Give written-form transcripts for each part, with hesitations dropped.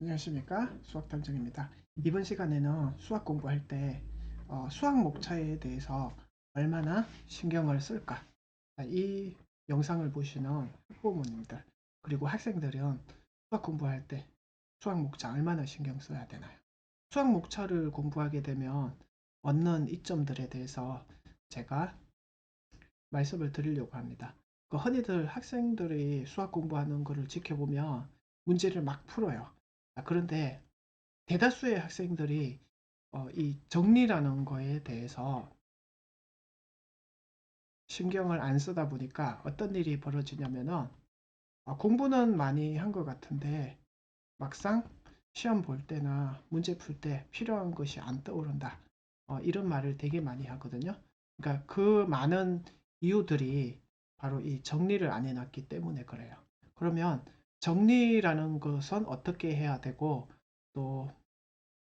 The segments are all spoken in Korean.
안녕하십니까, 수학탐정입니다. 이번 시간에는 수학 공부할 때 수학 목차에 대해서 얼마나 신경을 쓸까, 이 영상을 보시는 학부모님들 그리고 학생들은 수학 공부할 때 수학 목차 얼마나 신경 써야 되나요? 수학 목차를 공부하게 되면 얻는 이점들에 대해서 제가 말씀을 드리려고 합니다. 흔히들 학생들이 수학 공부하는 것을 지켜보면 문제를 막 풀어요. 그런데 대다수의 학생들이 이 정리라는 거에 대해서 신경을 안 쓰다 보니까 어떤 일이 벌어지냐면은 공부는 많이 한 것 같은데 막상 시험 볼 때나 문제 풀 때 필요한 것이 안 떠오른다. 이런 말을 되게 많이 하거든요. 그러니까 그 많은 이유들이 바로 이 정리를 안 해놨기 때문에 그래요. 그러면 정리라는 것은 어떻게 해야 되고 또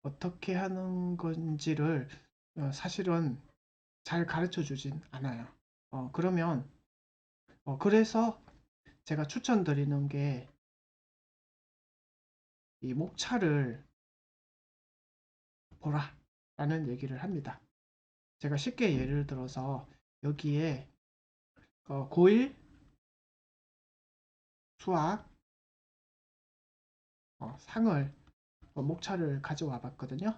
어떻게 하는 건지를 사실은 잘 가르쳐 주진 않아요. 그러면 그래서 제가 추천드리는 게 이 목차를 보라 라는 얘기를 합니다. 제가 쉽게 예를 들어서 여기에 고1 수학 상을 목차를 가져와 봤거든요.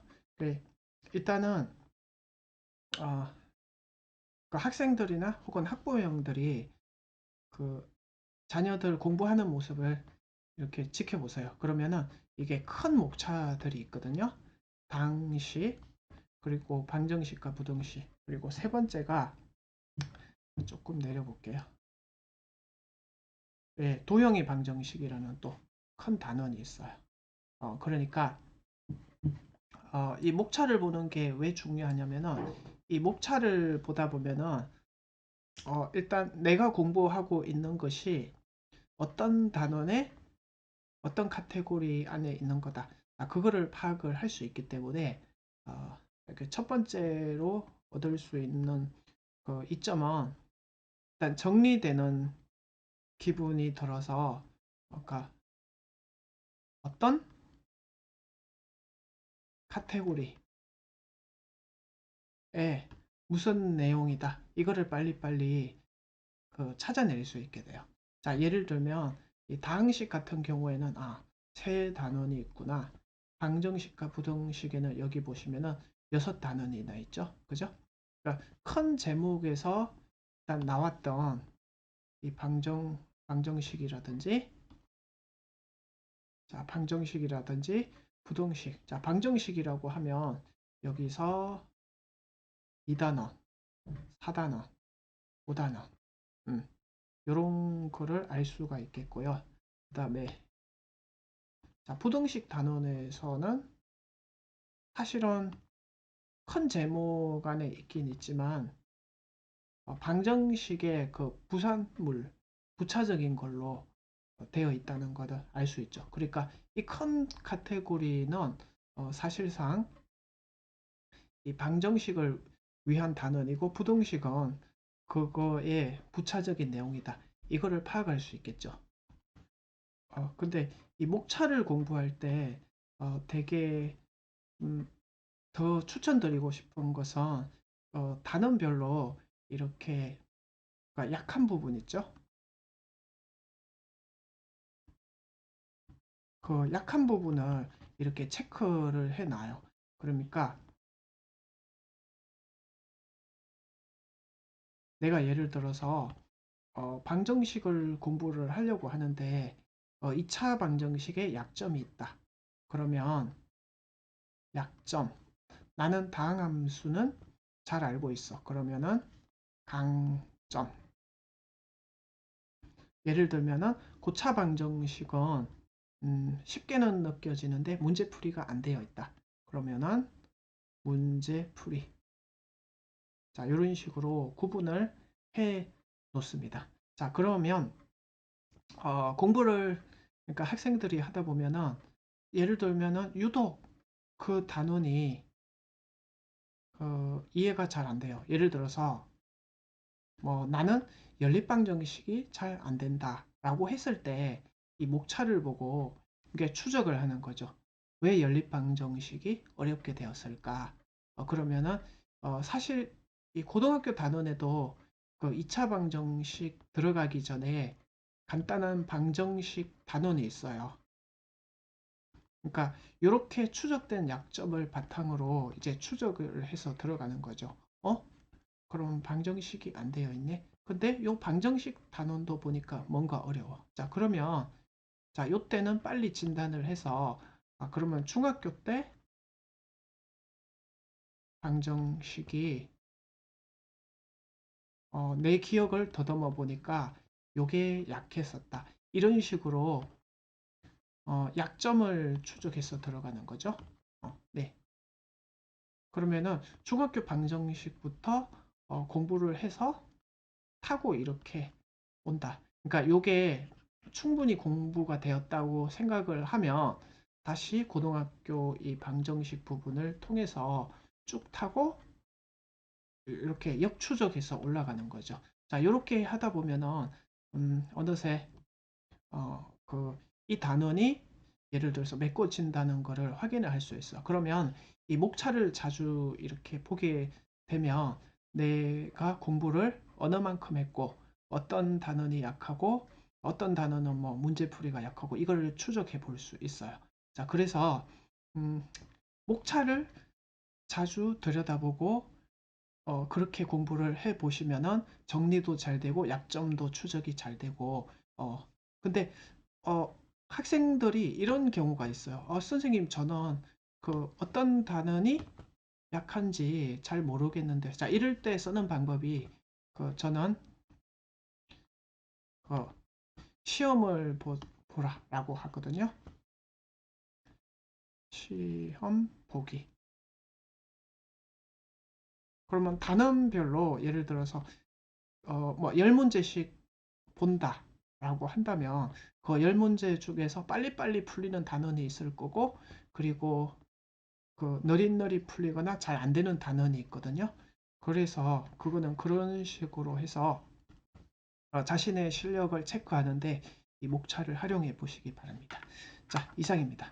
일단은 어, 그 학생들이나 혹은 학부형들이 그 자녀들 공부하는 모습을 이렇게 지켜보세요. 그러면은 이게 큰 목차들이 있거든요. 당식, 그리고 방정식과 부등식, 그리고 세 번째가 조금 내려볼게요. 네, 도형의 방정식이라는 또 큰 단원이 있어요. 그러니까 이 목차를 보는 게 왜 중요하냐면은 이 목차를 보다 보면은 일단 내가 공부하고 있는 것이 어떤 단원의 어떤 카테고리 안에 있는 거다. 그거를 파악을 할 수 있기 때문에 이렇게 첫 번째로 얻을 수 있는 그 이점은 일단 정리되는 기분이 들어서 그러니까 어떤 카테고리에 무슨 내용이다. 이거를 빨리빨리 찾아낼 수 있게 돼요. 자, 예를 들면 이 다항식 같은 경우에는 세 단원이 있구나. 방정식과 부등식에는 여기 보시면은 6단원이 나 있죠. 그죠? 그러니까 큰 제목에서 일단 나왔던 이 방정식이라든지 자, 방정식이라든지 부등식. 자, 방정식이라고 하면 여기서 2단원, 4단원, 5단원 이런 거를 알 수가 있겠고요. 그 다음에 자, 부등식 단원에서는 사실은 큰 제목 안에 있긴 있지만 방정식의 그 부산물, 부차적인 걸로 되어 있다는 것을 알 수 있죠. 그러니까 이 큰 카테고리는 사실상 이 방정식을 위한 단원이고 부등식은 그거의 부차적인 내용이다. 이거를 파악할 수 있겠죠. 근데 이 목차를 공부할 때 되게 음, 더 추천드리고 싶은 것은 단원별로 이렇게 그러니까 약한 부분 있죠. 그 약한 부분을 이렇게 체크를 해놔요. 그러니까 내가 예를 들어서 방정식을 공부를 하려고 하는데 2차 방정식에 약점이 있다. 그러면 약점. 나는 다항함수는 잘 알고 있어. 그러면은 강점. 예를 들면은 고차 방정식은 쉽게는 느껴지는데 문제풀이가 안 되어 있다. 그러면은 문제풀이. 자, 이런 식으로 구분을 해 놓습니다. 자, 그러면 공부를 그러니까 학생들이 하다 보면은 예를 들면은 유독 그 단원이 이해가 잘 안 돼요. 예를 들어서 뭐 나는 연립방정식이 잘 안 된다라고 했을 때 이 목차를 보고 이게 추적을 하는 거죠. 왜 연립 방정식이 어렵게 되었을까? 그러면은 사실 이 고등학교 단원에도 그 2차 방정식 들어가기 전에 간단한 방정식 단원이 있어요. 그러니까 이렇게 추적된 약점을 바탕으로 이제 추적을 해서 들어가는 거죠. 그럼 방정식이 안 되어 있네. 근데 이 방정식 단원도 보니까 뭔가 어려워. 자, 그러면 자, 요때는 빨리 진단을 해서 그러면 중학교 때 방정식이 내 기억을 더듬어 보니까 요게 약했었다. 이런 식으로 약점을 추적해서 들어가는 거죠. 네. 그러면은 중학교 방정식부터 공부를 해서 타고 이렇게 온다. 그러니까 요게 충분히 공부가 되었다고 생각을 하면 다시 고등학교 이 방정식 부분을 통해서 쭉 타고 이렇게 역추적해서 올라가는 거죠. 자, 이렇게 하다 보면은 어느새 이 단원이 예를 들어서 메꿔진다는 것을 확인을 할 수 있어. 그러면 이 목차를 자주 이렇게 보게 되면 내가 공부를 어느 만큼 했고 어떤 단원이 약하고 어떤 단원은 뭐 문제풀이가 약하고 이걸 추적해 볼 수 있어요. 자, 그래서 음, 목차를 자주 들여다보고 그렇게 공부를 해 보시면은 정리도 잘 되고 약점도 추적이 잘 되고 근데 어, 학생들이 이런 경우가 있어요. 선생님, 저는 그 어떤 단원이 약한지 잘 모르겠는데, 자, 이럴 때 쓰는 방법이 저는 어, 시험을 보라라고 하거든요. 시험 보기. 그러면 단원별로 예를 들어서 뭐 10문제씩 본다라고 한다면 그 10문제 중에서 빨리빨리 풀리는 단원이 있을 거고 그리고 그 느릿느릿 풀리거나 잘 안 되는 단원이 있거든요. 그래서 그거는 그런 식으로 해서 자신의 실력을 체크하는데 이 목차를 활용해 보시기 바랍니다. 자, 이상입니다.